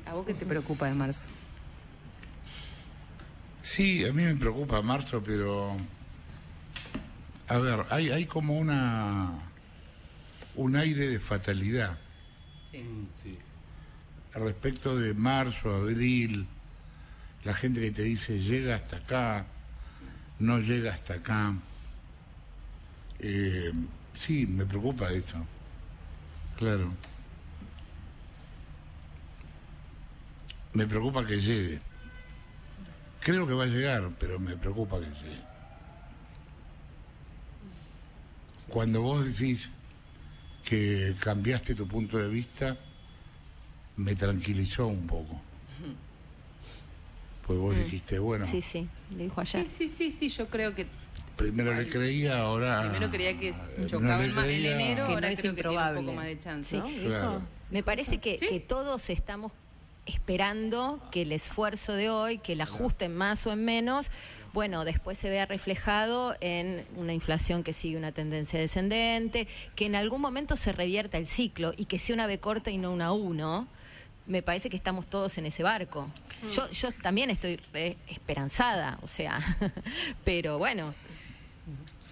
¿A vos qué te preocupa de marzo? Sí, a mí me preocupa marzo, pero... A ver, hay como un aire de fatalidad. Sí. Sí. Respecto de marzo, abril, la gente que te dice llega hasta acá, no llega hasta acá. Sí, me preocupa eso. Claro. Me preocupa que llegue. Creo que va a llegar, pero me preocupa que llegue. Cuando vos decís que cambiaste tu punto de vista, me tranquilizó un poco. Pues vos dijiste, bueno, Sí, le dijo ayer. Sí, yo creo que primero le creía, ahora... primero creía que no chocaba le en creía. enero, Que ahora no es creo que tiene un improbable. poco más de chance, Sí. ¿no? Claro. Me parece que todos estamos esperando que el esfuerzo de hoy, que el ajuste en más o en menos, bueno, después se vea reflejado en una inflación que sigue una tendencia descendente, que en algún momento se revierta el ciclo y que sea una B corta y no una U, ¿no? Me parece que estamos todos en ese barco. Yo también estoy esperanzada, o sea, pero bueno.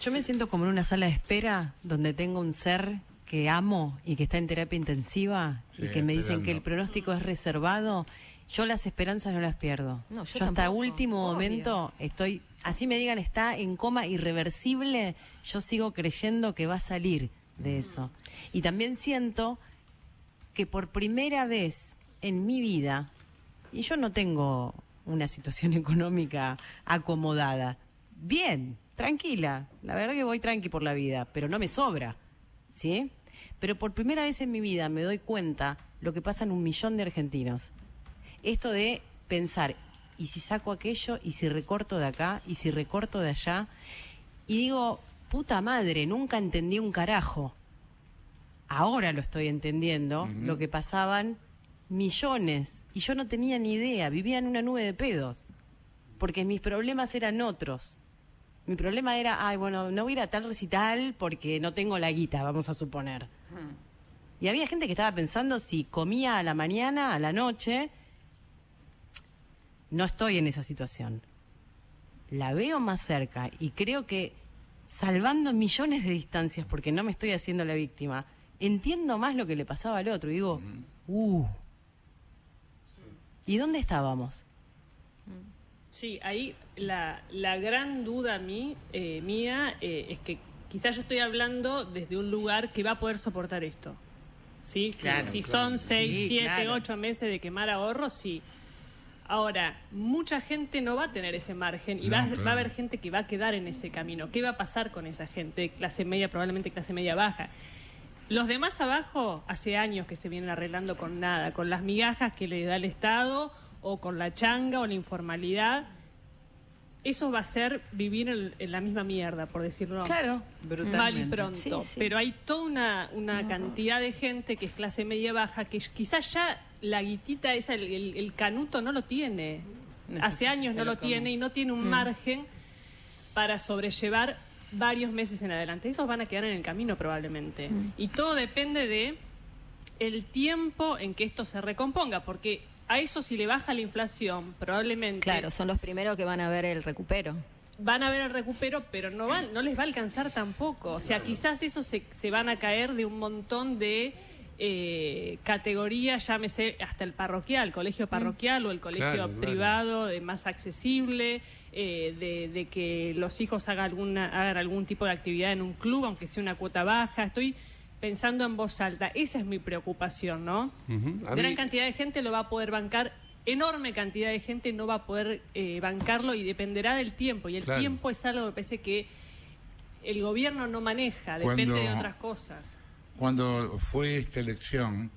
Yo me siento como en una sala de espera donde tengo un ser que amo y que está en terapia intensiva y Sí, que me dicen esperando. que el pronóstico es reservado. Yo las esperanzas no las pierdo. No, yo hasta tampoco, último obvio. momento estoy, así me digan, está en coma irreversible, yo sigo creyendo que va a salir de eso. Y también siento que por primera vez en mi vida, y yo no tengo una situación económica acomodada, bien, tranquila, la verdad que voy tranqui por la vida, pero no me sobra, ¿sí? Pero por primera vez en mi vida me doy cuenta lo que pasa en 1 millón de argentinos. Esto de pensar, ¿y si saco aquello? ¿Y si recorto de acá? ¿Y si recorto de allá? Y digo, puta madre, nunca entendí un carajo. Ahora lo estoy entendiendo, lo que pasaban millones. Y yo no tenía ni idea, vivía en una nube de pedos. Porque mis problemas eran otros. Mi problema era, ay, bueno, no voy a ir a tal recital porque no tengo la guita, vamos a suponer. Y había gente que estaba pensando si comía a la mañana, a la noche. No estoy en esa situación. La veo más cerca y creo que, salvando millones de distancias, porque no me estoy haciendo la víctima, entiendo más lo que le pasaba al otro. Y digo, ¿y dónde estábamos? Sí, ahí la gran duda mía es que quizás yo estoy hablando desde un lugar que va a poder soportar esto. ¿Sí? Claro, si claro. son 6, Sí, 7, claro. 8 meses de quemar ahorros, sí. Ahora, mucha gente no va a tener ese margen y No, va claro. a haber gente que va a quedar en ese camino. ¿Qué va a pasar con esa gente? Clase media, probablemente clase media baja. Los demás abajo, hace años que se vienen arreglando con nada, con las migajas que le da el Estado o con la changa o la informalidad. Eso va a ser vivir en la misma mierda, por decirlo Claro. Brutalmente. mal y pronto. Sí, sí. Pero hay toda una cantidad de gente que es clase media baja que quizás ya la guitita esa, el canuto no lo tiene. Hace años Se no lo lo come. tiene y no tiene un margen para sobrellevar varios meses en adelante. Esos van a quedar en el camino probablemente. Y todo depende de el tiempo en que esto se recomponga, porque a eso si le baja la inflación, probablemente Claro, son los primeros que van a ver el recupero. van a ver el recupero, pero no les va a alcanzar tampoco. O sea, quizás eso se van a caer de un montón de categorías, llámese hasta el parroquial, colegio parroquial o el colegio Claro, claro. privado más accesible, de que los hijos hagan algún tipo de actividad en un club, aunque sea una cuota baja. Estoy pensando en voz alta. Esa es mi preocupación, ¿no? Ujú. A Gran mí- cantidad de gente lo va a poder bancar, enorme cantidad de gente no va a poder bancarlo y dependerá del tiempo. Y el Claro. tiempo es algo que parece que el gobierno no maneja, depende de Cuando- otras cosas. Cuando fue esta elección,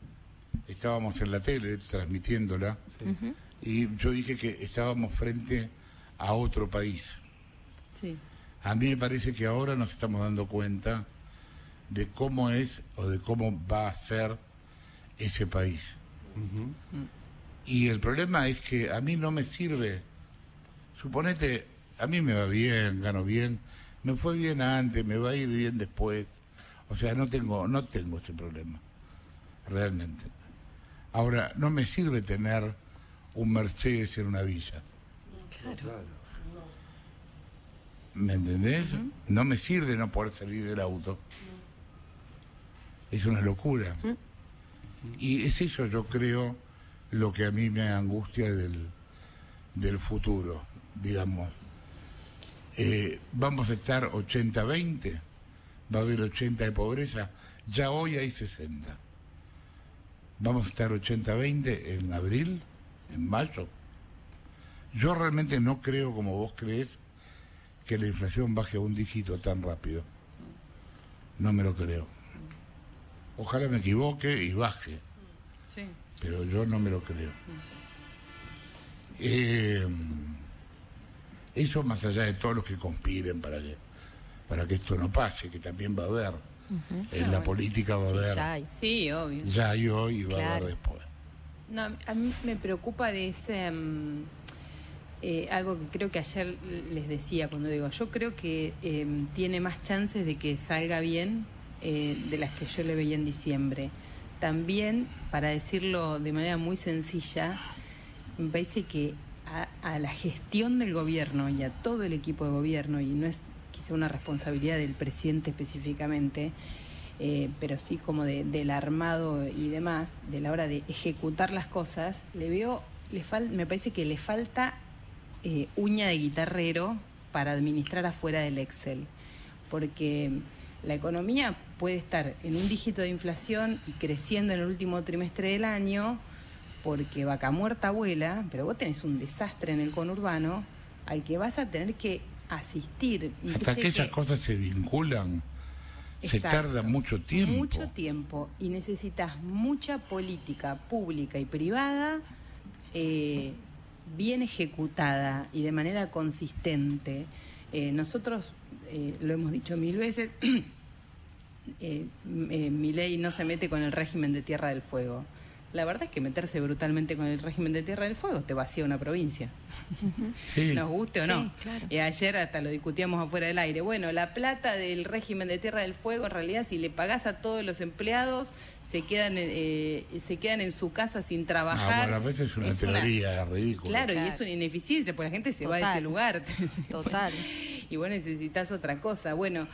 estábamos en la tele transmitiéndola, y yo dije que estábamos frente a otro país. Sí. A mí me parece que ahora nos estamos dando cuenta de cómo es o de cómo va a ser ese país. Y el problema es que a mí no me sirve. Suponete, a mí me va bien, gano bien, me fue bien antes, me va a ir bien después. O sea, no tengo ese problema, realmente. Ahora, no me sirve tener un Mercedes en una villa. Claro. ¿Me entendés? No me sirve no poder salir del auto. Es una locura. Y es eso, yo creo, lo que a mí me angustia del futuro, digamos. Vamos a estar 80-20, va a haber 80 de pobreza, ya hoy hay 60. Vamos a estar 80-20 en abril, en mayo. Yo realmente no creo, como vos crees, que la inflación baje a un dígito tan rápido. No me lo creo. Ojalá me equivoque y baje, Sí. pero yo no me lo creo. Eso más allá de todos los que conspiren para que esto no pase, que también va a haber. En la política va a Sí, haber. ya hay. Sí, obvio. Ya hay hoy y va a Claro. haber después. No, a mí me preocupa de ese algo que creo que ayer les decía cuando digo, yo creo que tiene más chances de que salga bien de las que yo le veía en diciembre. También, para decirlo de manera muy sencilla, me parece que a la gestión del gobierno y a todo el equipo de gobierno, y no es quizá una responsabilidad del presidente específicamente, pero sí como del armado y demás, de la hora de ejecutar las cosas, me parece que le falta uña de guitarrero para administrar afuera del Excel, porque la economía puede estar en un dígito de inflación y creciendo en el último trimestre del año, porque vaca muerta abuela, pero vos tenés un desastre en el conurbano al que vas a tener que asistir. Y Hasta sé que esas cosas se vinculan, se Exacto. tarda mucho tiempo. Mucho tiempo, y necesitas mucha política pública y privada bien ejecutada y de manera consistente. Nosotros lo hemos dicho 1000 veces, Milei no se mete con el régimen de Tierra del Fuego. La verdad es que meterse brutalmente con el régimen de Tierra del Fuego te vacía una provincia. Sí. Nos guste o no. Sí, claro. Y ayer hasta lo discutíamos afuera del aire. Bueno, la plata del régimen de Tierra del Fuego, en realidad, si le pagás a todos los empleados, se quedan en su casa sin trabajar. Bueno, a veces es una teoría ridícula. Claro, y Claro. es una ineficiencia, porque la gente se va de Total. ese lugar. Total. Y vos necesitas otra cosa. Bueno,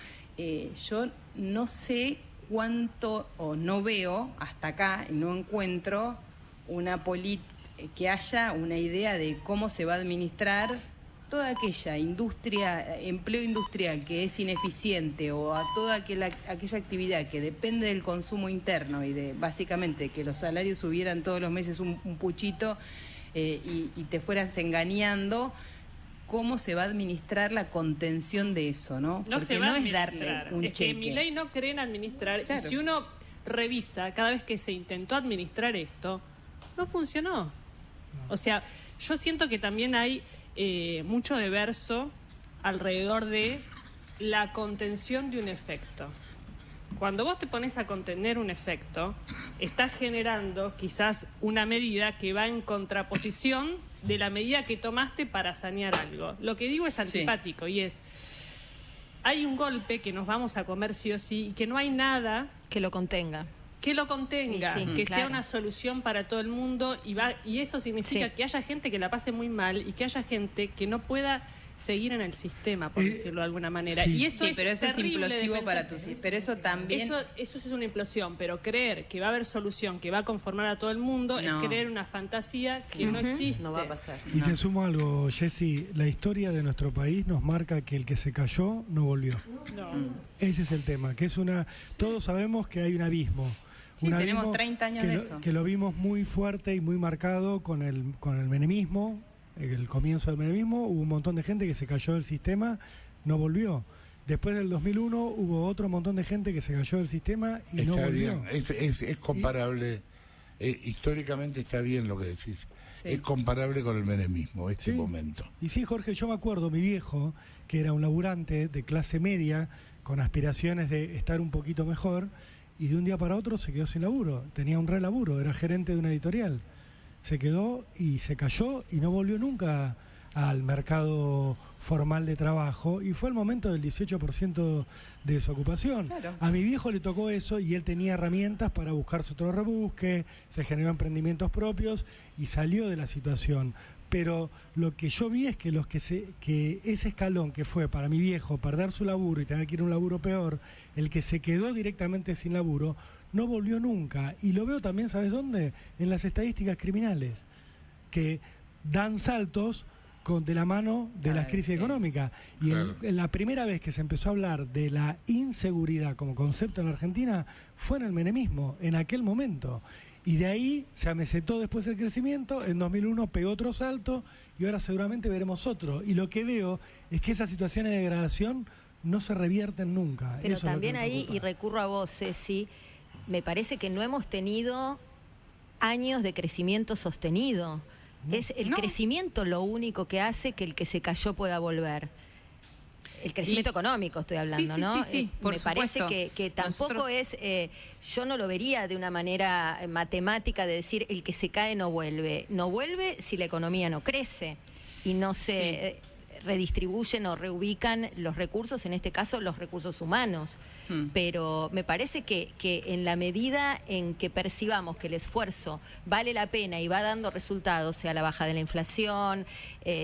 yo no sé cuánto, o no veo hasta acá, no encuentro que haya una idea de cómo se va a administrar toda aquella empleo industrial que es ineficiente, o a toda aquella actividad que depende del consumo interno y de básicamente que los salarios subieran todos los meses un puchito y te fueras engañando. ¿Cómo se va a administrar la contención de eso, no? No Porque se va no a es darle administrar. un Es cheque. que Milei no cree en administrar. Claro. Y si uno revisa cada vez que se intentó administrar esto, no funcionó. O sea, yo siento que también hay mucho de verso alrededor de la contención de un efecto. Cuando vos te pones a contener un efecto, estás generando quizás una medida que va en contraposición de la medida que tomaste para sanear algo. Lo que digo es antipático y es, hay un golpe que nos vamos a comer sí o sí y que no hay nada Que lo contenga. que lo contenga, Y sí, que claro. sea una solución para todo el mundo y eso significa Sí. que haya gente que la pase muy mal y que haya gente que no pueda seguir en el sistema, por decirlo de alguna manera. sí. Y eso Sí, es pero eso es terrible de implosivo pensar. para tus hijos. Pero eso también... Eso es una implosión, pero creer que va a haber solución, que va a conformar a todo el mundo, No. es creer una fantasía que no existe. No va a pasar. Y te sumo algo, Jessy, la historia de nuestro país nos marca que el que se cayó no volvió. No. Ese es el tema, que es todos sabemos que hay un abismo. Sí, Un tenemos abismo 30 años de eso. Que lo vimos muy fuerte y muy marcado con el menemismo, el comienzo del menemismo, hubo un montón de gente que se cayó del sistema, no volvió. Después del 2001 hubo otro montón de gente que se cayó del sistema y no Está volvió. bien, es comparable, históricamente está bien lo que decís. Sí. Es comparable con el menemismo, este Sí. momento. Y sí, Jorge, yo me acuerdo, mi viejo, que era un laburante de clase media, con aspiraciones de estar un poquito mejor, y de un día para otro se quedó sin laburo. Tenía un re laburo, era gerente de una editorial. Se quedó y se cayó y no volvió nunca al mercado formal de trabajo, y fue el momento del 18% de desocupación. Claro. A mi viejo le tocó eso y él tenía herramientas para buscarse otro rebusque, se generó emprendimientos propios y salió de la situación. Pero lo que yo vi es que que ese escalón que fue para mi viejo perder su laburo y tener que ir a un laburo peor, el que se quedó directamente sin laburo, no volvió nunca. Y lo veo también, ¿sabes dónde? En las estadísticas criminales, que dan saltos de la mano de las crisis económicas. Y Claro. en la primera vez que se empezó a hablar de la inseguridad como concepto en la Argentina fue en el menemismo, en aquel momento. Y de ahí se amesetó después el crecimiento, en 2001 pegó otro salto y ahora seguramente veremos otro. Y lo que veo es que esas situaciones de degradación no se revierten nunca. Pero Eso es lo que también me ahí, preocupa. y recurro a vos, Ceci, me parece que no hemos tenido años de crecimiento sostenido. Es el No. crecimiento lo único que hace que el que se cayó pueda volver. El crecimiento económico estoy hablando, Sí, sí, ¿no? sí, sí, por me parece supuesto. que tampoco Nosotros- es, yo no lo vería de una manera matemática de decir el que se cae no vuelve. No vuelve si la economía no crece y no se redistribuyen o reubican los recursos, en este caso los recursos humanos. Pero me parece que en la medida en que percibamos que el esfuerzo vale la pena y va dando resultados, sea la baja de la inflación,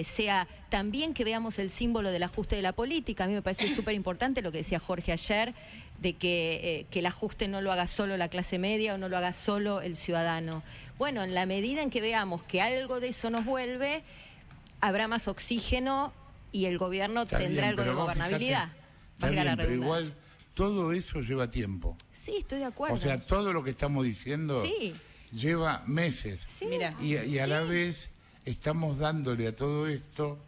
sea también que veamos el símbolo del ajuste de la política. A mí me parece súper importante lo que decía Jorge ayer, de que el ajuste no lo haga solo la clase media o no lo haga solo el ciudadano. Bueno, en la medida en que veamos que algo de eso nos vuelve, habrá más oxígeno y el gobierno Está tendrá bien, algo de pero vos gobernabilidad. fíjate, está Valga la bien, pero redundancia. igual todo eso lleva tiempo. Sí, estoy de acuerdo. O sea, todo lo que estamos diciendo Sí. lleva meses. Sí. Mira. Y a la vez estamos dándole a todo esto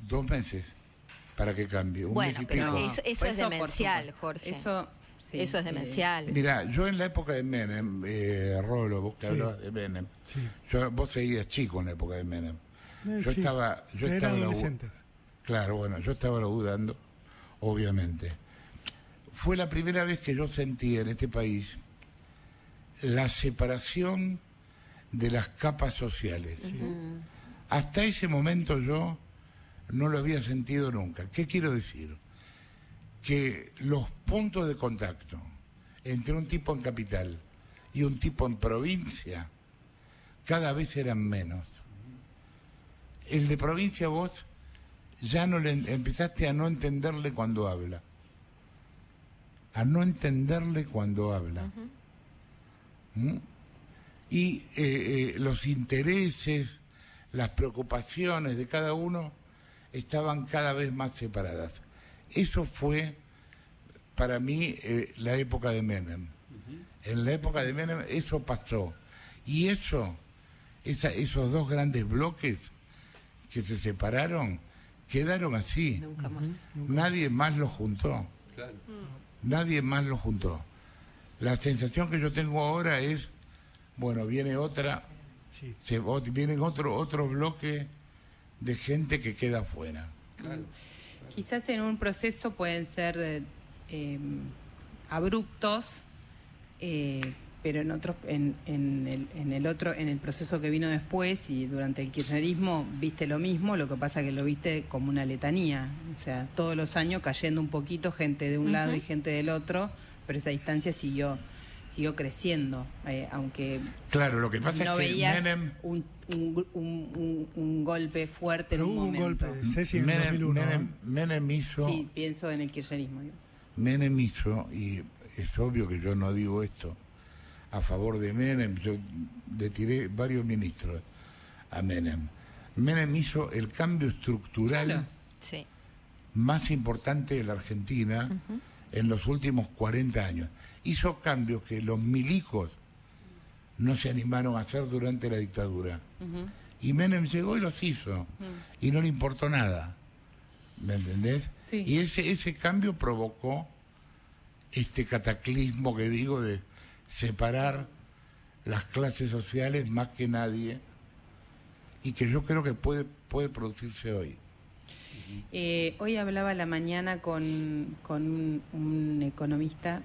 2 meses para que cambie. Un Bueno, mes y pero pico. eso por es por demencial, supuesto. Jorge. Eso, sí, Eso es demencial. Mirá, yo en la época de Menem, Rolo, vos que Sí. hablabas de Menem, Sí. vos seguías chico en la época de Menem. Yo Sí. estaba Era adolescente. Claro, bueno, yo estaba laburando, obviamente. Fue la primera vez que yo sentí en este país la separación de las capas sociales. Hasta ese momento yo no lo había sentido nunca. ¿Qué quiero decir? Que los puntos de contacto entre un tipo en capital y un tipo en provincia cada vez eran menos. El de provincia vos ya no le empezaste a no entenderle cuando habla. A no entenderle cuando habla. ¿Mm? Y los intereses, las preocupaciones de cada uno estaban cada vez más separadas. Eso fue para mí la época de Menem. En la época de Menem eso pasó. Y esos 2 grandes bloques que se separaron quedaron así. Nunca más. Nadie más los juntó. Claro. Nadie más los juntó. La sensación que yo tengo ahora es, bueno, viene otra, Sí. vienen otro bloque de gente que queda afuera. Claro. Quizás en un proceso pueden ser abruptos, pero en otros, en el proceso que vino después y durante el kirchnerismo viste lo mismo, lo que pasa que lo viste como una letanía, o sea, todos los años cayendo un poquito, gente de un lado y gente del otro, pero esa distancia siguió creciendo, aunque Claro, lo que pasa no es que veías Menem, un golpe fuerte Pero en un hubo un momento. golpe, Ceci, en 2001. Menem hizo, Sí, pienso en el kirchnerismo. Digo. Menem hizo, y es obvio que yo no digo esto a favor de Menem, yo le tiré varios ministros a Menem. Menem hizo el cambio estructural Claro. Sí. más importante de la Argentina en los últimos 40 años. Hizo cambios que los milicos no se animaron a hacer durante la dictadura. Y Menem llegó y los hizo. Y no le importó nada. ¿Me entendés? Sí. Y ese cambio provocó este cataclismo que digo de separar las clases sociales más que nadie y que yo creo que puede producirse hoy. Hoy hablaba a la mañana con un economista,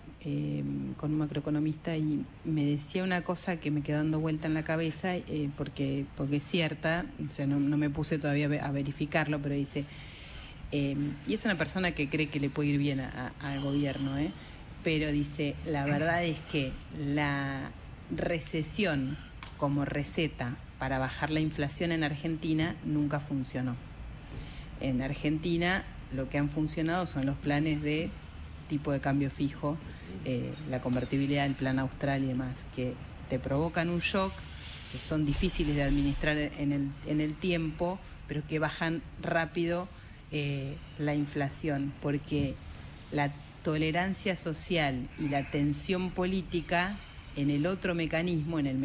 con un macroeconomista, y me decía una cosa que me quedó dando vuelta en la cabeza, porque es cierta, o sea, no me puse todavía a verificarlo, pero dice, y es una persona que cree que le puede ir bien al gobierno, pero dice, la verdad es que la recesión como receta para bajar la inflación en Argentina nunca funcionó. En Argentina lo que han funcionado son los planes de tipo de cambio fijo, la convertibilidad, el plan austral y demás, que te provocan un shock, que son difíciles de administrar en el tiempo, pero que bajan rápido la inflación, porque la tolerancia social y la tensión política en el otro mecanismo, en el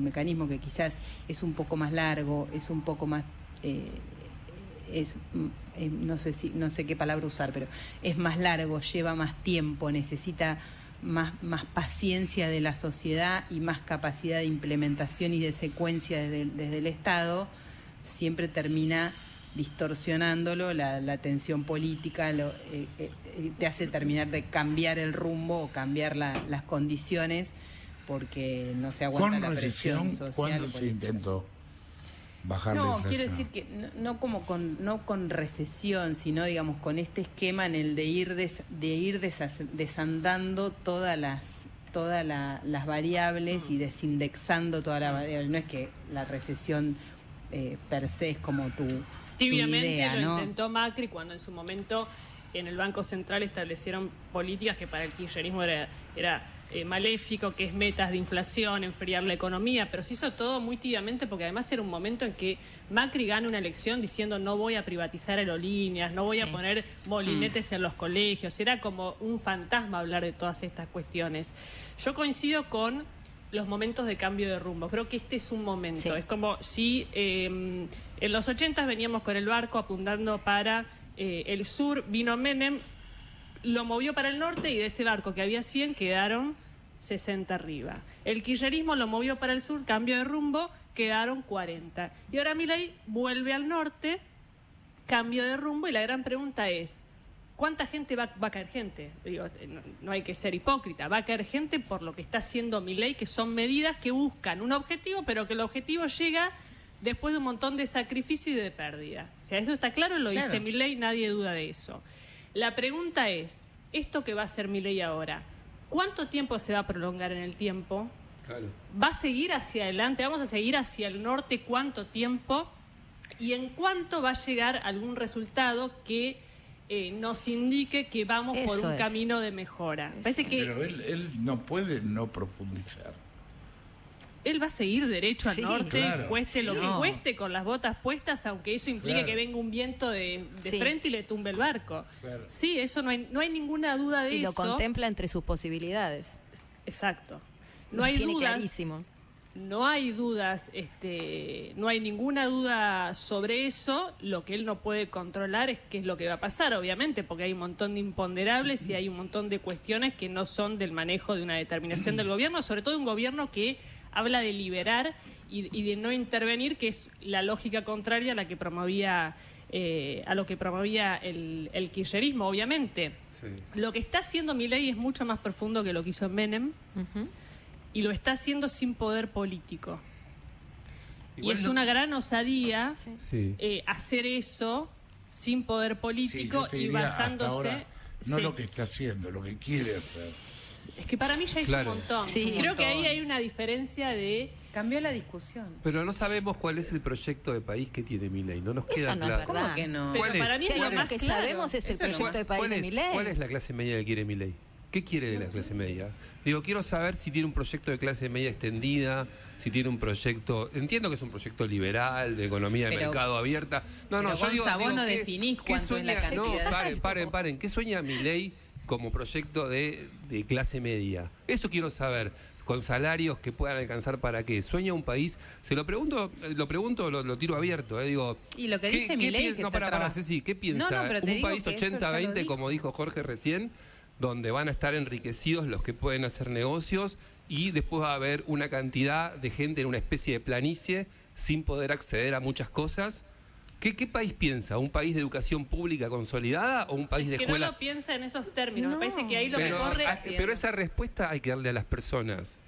mecanismo que quizás es un poco más largo, es un poco más... no sé qué palabra usar, pero es más largo, lleva más tiempo, necesita más paciencia de la sociedad y más capacidad de implementación y de secuencia desde el Estado, siempre termina distorsionándolo, la tensión política te hace terminar de cambiar el rumbo o cambiar las condiciones, porque no se aguanta la presión social. ¿Cuándo se intentó bajar la inflación? Quiero decir que no con recesión, sino digamos con este esquema en el de ir desandando todas las variables y desindexando todas las variables. No es que la recesión per se es como tu tibiamente idea, lo ¿no? intentó Macri cuando en su momento en el Banco Central establecieron políticas que para el kirchnerismo era maléfico, que es metas de inflación, enfriar la economía, pero se hizo todo muy tibiamente, porque además era un momento en que Macri gana una elección diciendo no voy a privatizar aerolíneas, no voy a poner molinetes en los colegios, era como un fantasma hablar de todas estas cuestiones. Yo coincido con los momentos de cambio de rumbo, creo que este es un momento, es como si en los 80 veníamos con el barco apuntando para el sur, vino Menem, lo movió para el norte y de ese barco que había 100 quedaron 60 arriba. El kirchnerismo lo movió para el sur, cambio de rumbo, quedaron 40. Y ahora Milei vuelve al norte, cambio de rumbo, y la gran pregunta es, ¿cuánta gente va a caer gente? Digo, no hay que ser hipócrita, va a caer gente por lo que está haciendo Milei, que son medidas que buscan un objetivo, pero que el objetivo llega después de un montón de sacrificio y de pérdida. O sea, eso está claro, lo dice Milei, nadie duda de eso. La pregunta es, ¿esto que va a hacer Milei ahora, cuánto tiempo se va a prolongar en el tiempo? Claro. ¿Va a seguir hacia adelante? ¿Vamos a seguir hacia el norte cuánto tiempo? ¿Y en cuánto va a llegar algún resultado que nos indique que vamos por un camino de mejora? Parece que pero él no puede no profundizar. Él va a seguir derecho al norte, claro. Cueste lo que cueste, con las botas puestas, aunque eso implique que venga un viento de frente y le tumbe el barco. Claro. Sí, eso no hay ninguna duda de eso. Y lo contempla entre sus posibilidades. Exacto. No hay tiene dudas. Clarísimo. No hay dudas, no hay ninguna duda sobre eso. Lo que él no puede controlar es qué es lo que va a pasar, obviamente, porque hay un montón de imponderables y hay un montón de cuestiones que no son del manejo de una determinación del gobierno, sobre todo un gobierno que habla de liberar y de no intervenir, que es la lógica contraria a la que promovía a lo que promovía el kirchnerismo, obviamente. Sí. Lo que está haciendo Milei es mucho más profundo que lo que hizo Menem, y lo está haciendo sin poder político. Igual y es una gran osadía hacer eso sin poder político y basándose... Ahora, no lo que está haciendo, lo que quiere hacer. Es que para mí ya hizo un montón. Creo que ahí hay una diferencia de... Cambió la discusión. Pero no sabemos cuál es el proyecto de país que tiene Milei. No nos queda claro. ¿Cómo que no? Pero para mí si hay lo algo más que claro. sabemos es el proyecto de país de Milei. ¿Cuál es la clase media que quiere Milei? ¿Qué quiere de la clase media? Digo, quiero saber si tiene un proyecto de clase media extendida, si tiene un proyecto... Entiendo que es un proyecto liberal, de economía de mercado abierta. No, yo digo, vos no definís cuánto es la cantidad. No, paren. ¿Qué sueña Milei como proyecto de clase media? Eso quiero saber. Con salarios que puedan alcanzar para qué. ¿Sueña un país? Se lo pregunto, lo tiro abierto. Digo, y lo que dice Milei que Ceci, ¿qué piensa? Un país 80-20, como dijo Jorge recién, donde van a estar enriquecidos los que pueden hacer negocios y después va a haber una cantidad de gente en una especie de planicie sin poder acceder a muchas cosas. ¿Qué país piensa? ¿Un país de educación pública consolidada o un país de Que escuela? no lo piensa en esos términos. No. Me parece que ahí lo que Pero, corre... pero esa respuesta hay que darle a las personas.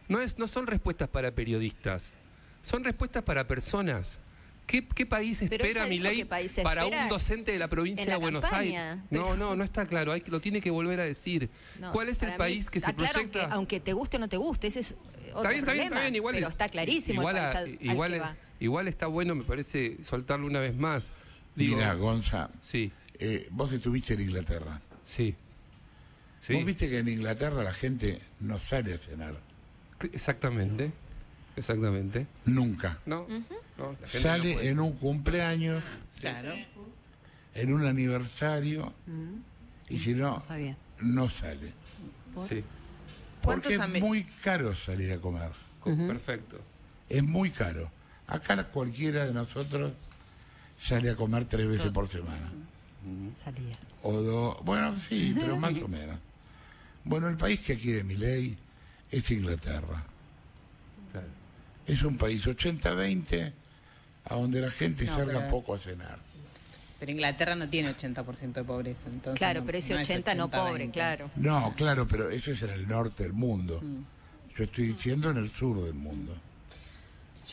No son respuestas para periodistas, son respuestas para personas. ¿Qué país Pero espera ella dijo Milei que país para espera un docente de la provincia en la de Buenos campaña, Aires? pero- No está claro, lo tiene que volver a decir. No, ¿Cuál es el para mí país que se está claro proyecta? que aunque te guste o no te guste, ese es otro problema. igual pero está clarísimo igual, el país al que va. igual está bueno, me parece, soltarlo una vez más. Digo, Mira, Gonza, sí, vos estuviste en Inglaterra. sí. Vos viste que en Inglaterra la gente no sale a cenar. Exactamente. Nunca. No, la gente Sale no puede en un cumpleaños, Claro. en un aniversario, y si no, No sabía. no sale. ser. Sí, Porque ¿Cuántos es muy caro salir a comer. perfecto. Es muy caro. Acá cualquiera de nosotros sale a comer 3 veces por semana. Salía. O 2, bueno, sí, pero más o menos. Bueno, el país que quiere Milei es Inglaterra. Claro. Es un país 80-20, a donde la gente No, salga pero- poco a cenar. Pero Inglaterra no tiene 80% de pobreza. Entonces Claro, no- pero ese no es 80 no 80-20. pobre, claro. No, claro, pero eso es en el norte del mundo. Yo estoy diciendo en el sur del mundo.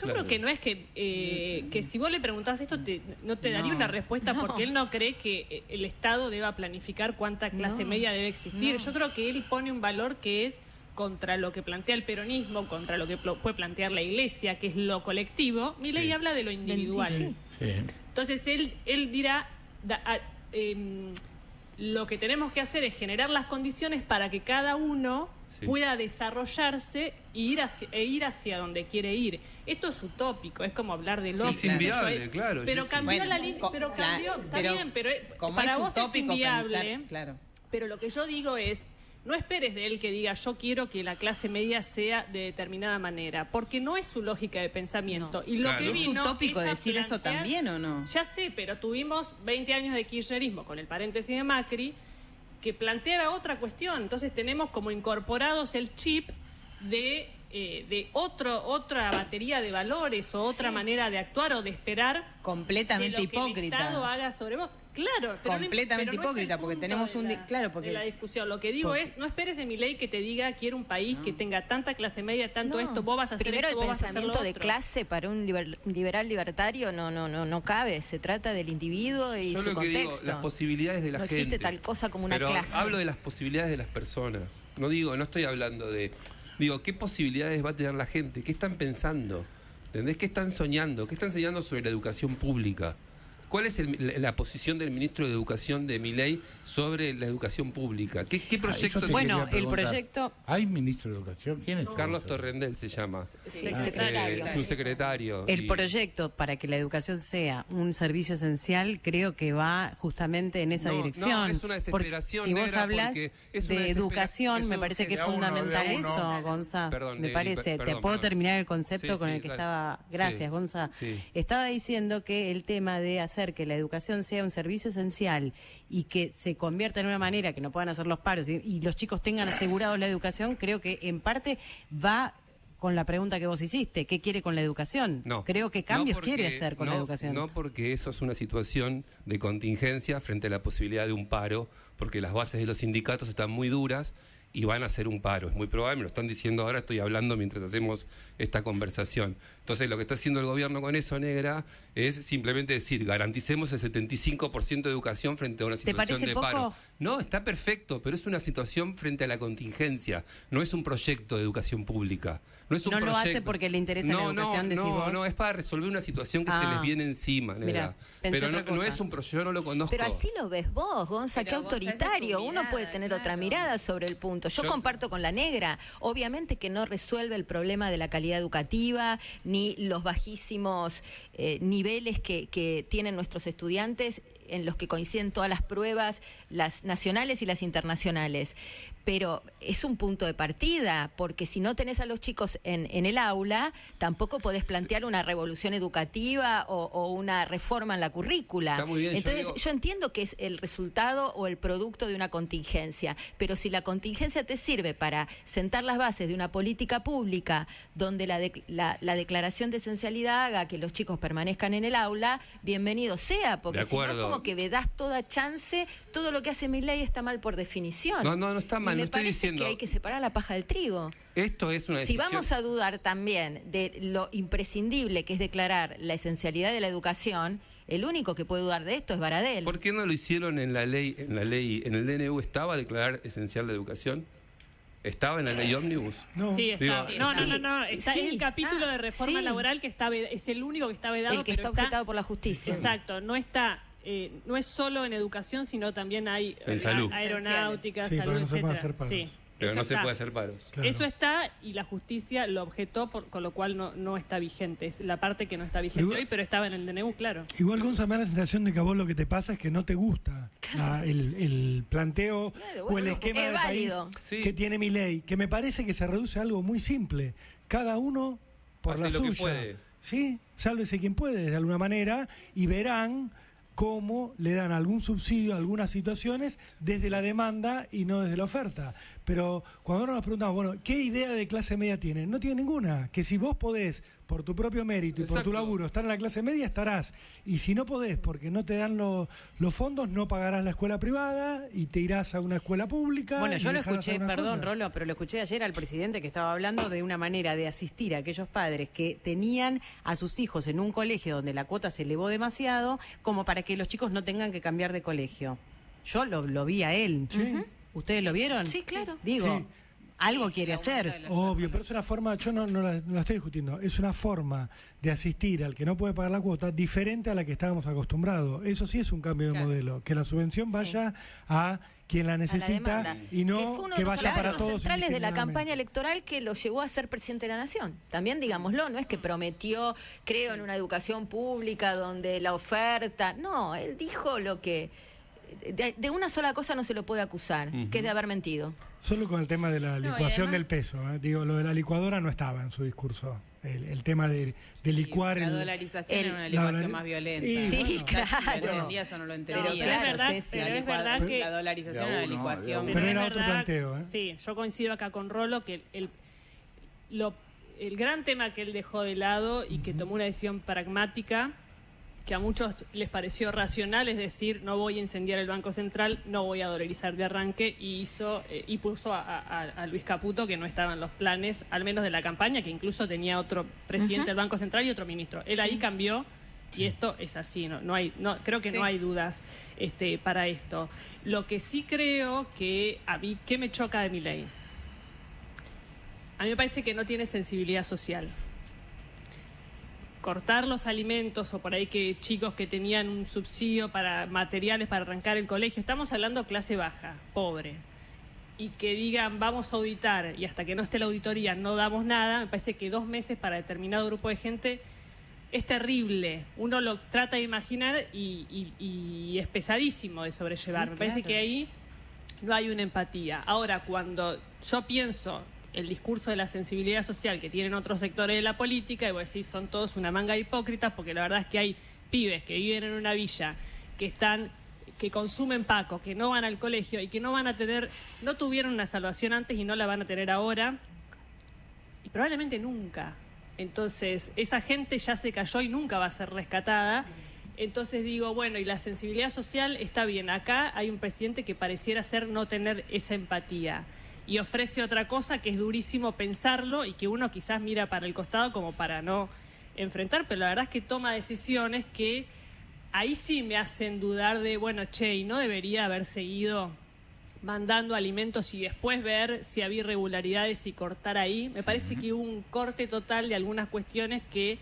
Yo creo que no es que si vos le preguntás esto no te daría No. una respuesta No. porque él no cree que el Estado deba planificar cuánta clase No. media debe existir. No. Yo creo que él pone un valor que es contra lo que plantea el peronismo, contra lo que puede plantear la Iglesia, que es lo colectivo. Milei Sí. habla de lo individual. Sí. Sí. Entonces él dirá, lo que tenemos que hacer es generar las condiciones para que cada uno Sí. pueda desarrollarse e ir hacia donde quiere ir. Esto es utópico, es como hablar del Sí, ocio. es inviable, Eso claro, Pero sí, sí. cambió Bueno, la línea, pero cambió, está bien, pero como para es vos utópico es inviable. pensar, claro. Pero lo que yo digo es, no esperes de él que diga yo quiero que la clase media sea de determinada manera, porque no es su lógica de pensamiento. Y lo Claro. que ¿Es vino utópico es a decir eso plantear- también o no? Ya sé, pero tuvimos 20 años de kirchnerismo con el paréntesis de Macri, que planteaba otra cuestión. Entonces tenemos como incorporados el chip de otra batería de valores o otra Sí. manera de actuar o de esperar Completamente de lo que el hipócrita. Estado haga sobre vos. Claro, pero Completamente pero no es el hipócrita, porque punto tenemos de un la- claro, porque de la discusión. Lo que digo porque- es, no esperes de Milei que te diga quiero un país que tenga tanta clase media, tanto No. esto, vos vas a hacer Primero esto, el vos vas a hacer lo pensamiento de otro. clase para un liberal libertario no cabe. Se trata del individuo y Yo su lo que digo, contexto. las posibilidades de la No gente. existe tal cosa como una Pero clase. hablo de las posibilidades de las personas. No estoy hablando de... Digo, ¿qué posibilidades va a tener la gente? ¿Qué están pensando? ¿Entendés? ¿Qué están soñando? ¿Qué están enseñando sobre la educación pública? ¿Cuál es la posición del ministro de Educación de Milei sobre la educación pública? ¿Qué Eso proyecto te tiene? Bueno, quería el preguntar. proyecto- ¿Hay ministro de Educación? ¿Quién es? Carlos Torrendel se llama. Sí, secretario. Es un secretario. El y- proyecto para que la educación sea un servicio esencial creo que va justamente en esa No, dirección. no, es una Porque desesperación, si vos negra, hablas porque es de una educación, eso me parece que es de a uno, fundamental de a uno. eso, Gonza. Perdón, me Negri, parece. perdón, ¿Te puedo perdón. terminar el concepto Sí, con sí, el que dale. estaba? Gracias, Sí, Gonza. sí. Estaba diciendo que el tema de hacer que la educación sea un servicio esencial y que se convierta en una manera que no puedan hacer los paros y los chicos tengan asegurados la educación, creo que en parte va con la pregunta que vos hiciste, ¿qué quiere con la educación? No. Creo que cambios No porque- quiere hacer con la no- educación. No porque eso es una situación de contingencia frente a la posibilidad de un paro, porque las bases de los sindicatos están muy duras y van a hacer un paro. Es muy probable, me lo están diciendo ahora, estoy hablando mientras hacemos esta conversación. Entonces, lo que está haciendo el gobierno con eso, Negra, es simplemente decir, garanticemos el 75% de educación frente a una situación parece de poco? paro. No, está perfecto, pero es una situación frente a la contingencia. No es un proyecto de educación pública. No es un No lo hace proyecto. porque le interesa la educación, decís vos. No, es para resolver una situación que se Ah. les viene encima, Negra. Mirá, pensé Pero otra no cosa. es un proyecto, yo no lo conozco. Pero así lo ves vos, Gonza, Pero, qué Gonza, esa es autoritario. tu Uno puede mirada, tener otra claro. mirada sobre el punto. Yo Yo- comparto con la Negra. Obviamente que no resuelve el problema de la calidad educativa ni los bajísimos niveles que tienen nuestros estudiantes en los que coinciden todas las pruebas, las nacionales y las internacionales. Pero es un punto de partida, porque si no tenés a los chicos en el aula, tampoco podés plantear una revolución educativa o una reforma en la currícula. Está muy bien, Entonces, yo entiendo que es el resultado o el producto de una contingencia, pero si la contingencia te sirve para sentar las bases de una política pública donde la declaración de esencialidad haga que los chicos permanezcan en el aula, bienvenido sea, porque si no, como que vedás toda chance, todo lo que hace Milei está mal por definición. No está mal. Y me no estoy parece diciendo que hay que separar la paja del trigo. Esto es una Si decisión. vamos a dudar también de lo imprescindible que es declarar la esencialidad de la educación, el único que puede dudar de esto es Baradel. ¿Por qué no lo hicieron en la ley, en el DNU estaba declarar esencial la educación? ¿Estaba en la ley ómnibus? No. Sí, está. Digo, No. Está Sí. en el capítulo de reforma Sí. laboral que está es el único que está vedado. El que pero está objetado por la justicia. Exacto, no está. No es solo en educación, sino también hay En salud. aeronáutica, Sí, salud, porque no se puede etcétera. hacer paros. Sí, Pero eso no se está. puede hacer paros. Claro. Eso está y la justicia lo objetó, con lo cual no está vigente. Es la parte que no está vigente Igual- hoy, pero estaba en el DNU, claro. Igual, Gonza, me da la sensación de que a vos lo que te pasa es que no te gusta el planteo Claro, o el bueno, esquema es del válido. país Sí. que tiene Milei, que me parece que se reduce a algo muy simple. Cada uno por Hace la lo que suya. puede. ¿Sí? Sálvese quien puede, de alguna manera, y verán cómo le dan algún subsidio a algunas situaciones desde la demanda y no desde la oferta. Pero cuando nos preguntamos, bueno, ¿qué idea de clase media tienen? No tiene ninguna. Que si vos podés, por tu propio mérito y por tu Exacto. laburo, estar en la clase media, estarás. Y si no podés, porque no te dan los fondos, no pagarás la escuela privada y te irás a una escuela pública. Bueno, y yo lo dejarás escuché, algunas perdón, cosas. Rolo, pero lo escuché ayer al presidente que estaba hablando de una manera de asistir a aquellos padres que tenían a sus hijos en un colegio donde la cuota se elevó demasiado, como para que los chicos no tengan que cambiar de colegio. Yo lo vi a él. Sí. ¿Ustedes lo vieron? Sí, claro. Digo, Sí. algo quiere hacer. Obvio, pero es una forma, yo no la estoy discutiendo, es una forma de asistir al que no puede pagar la cuota diferente a la que estábamos acostumbrados. Eso sí es un cambio de Claro. modelo, que la subvención vaya a quien la A la necesita demanda. y no que fue uno que de los vaya para argumentos todos. centrales de la indiscriminadamente. campaña electoral que lo llevó a ser presidente de la nación. También digámoslo, no es que prometió, creo en una educación pública donde la oferta, no, él dijo lo que de una sola cosa no se lo puede acusar, que es de haber mentido. Solo con el tema de la No, y licuación además- del peso. Digo, lo de la licuadora no estaba en su discurso. El tema de licuar La el... dolarización era una la licuación dolari- más violenta. Sí, Sí, O sea, si claro. lo entendías o no lo entendías. Pero claro, es verdad, Ceci, pero la, es verdad que... la dolarización era la licuación. Pero es era otro planteo, ¿eh? Sí, yo coincido acá con Rolo que el gran tema que él dejó de lado y que tomó una decisión pragmática, que a muchos les pareció racional, es decir, no voy a incendiar el Banco Central, no voy a dolarizar de arranque, y puso a Luis Caputo, que no estaba en los planes, al menos de la campaña, que incluso tenía otro presidente del Banco Central y otro ministro. Él ahí cambió. Y esto es así, creo que Sí. no hay dudas para esto. Lo que sí creo que a mí, ¿qué me choca de Milei? A mí me parece que no tiene sensibilidad social. Cortar los alimentos o por ahí que chicos que tenían un subsidio para materiales para arrancar el colegio, estamos hablando clase baja, pobre, y que digan vamos a auditar y hasta que no esté la auditoría no damos nada, me parece que 2 meses para determinado grupo de gente es terrible. Uno lo trata de imaginar y es pesadísimo de sobrellevar. Sí, Me parece claro. que ahí no hay una empatía. Ahora, cuando yo pienso el discurso de la sensibilidad social que tienen otros sectores de la política, y vos decís, son todos una manga de hipócritas, porque la verdad es que hay pibes que viven en una villa, que consumen Paco, que no van al colegio y que no tuvieron una salvación antes y no la van a tener ahora, y probablemente nunca. Entonces, esa gente ya se cayó y nunca va a ser rescatada. Entonces digo, bueno, y la sensibilidad social está bien. Acá hay un presidente que pareciera ser no tener esa empatía. Y ofrece otra cosa que es durísimo pensarlo y que uno quizás mira para el costado como para no enfrentar, pero la verdad es que toma decisiones que ahí sí me hacen dudar de, bueno, che, ¿y no debería haber seguido mandando alimentos y después ver si había irregularidades y cortar ahí? Me parece que hubo un corte total de algunas cuestiones que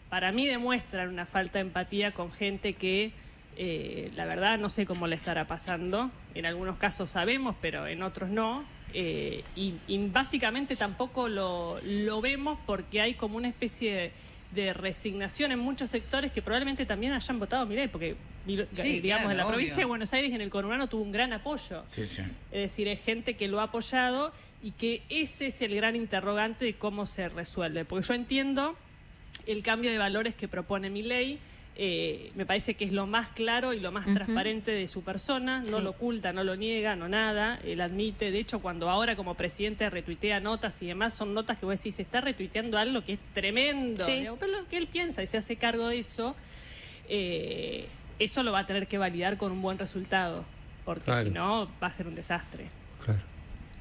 para mí demuestran una falta de empatía con gente que la verdad no sé cómo le estará pasando. En algunos casos sabemos, pero en otros no. Y básicamente tampoco lo vemos porque hay como una especie de resignación en muchos sectores que probablemente también hayan votado Milei, porque Sí, digamos, claro, de la obvio. provincia de Buenos Aires en el conurbano tuvo un gran apoyo. Sí, sí. Es decir, es gente que lo ha apoyado y que ese es el gran interrogante de cómo se resuelve. Porque yo entiendo el cambio de valores que propone Milei, me parece que es lo más claro y lo más transparente de su persona, no Sí. lo oculta, no lo niega, no nada, él admite, de hecho cuando ahora como presidente retuitea notas y demás, son notas que vos decís, se está retuiteando algo que es tremendo, Sí. digamos, pero lo que él piensa y se hace cargo de eso, eso lo va a tener que validar con un buen resultado, porque Claro. si no va a ser un desastre.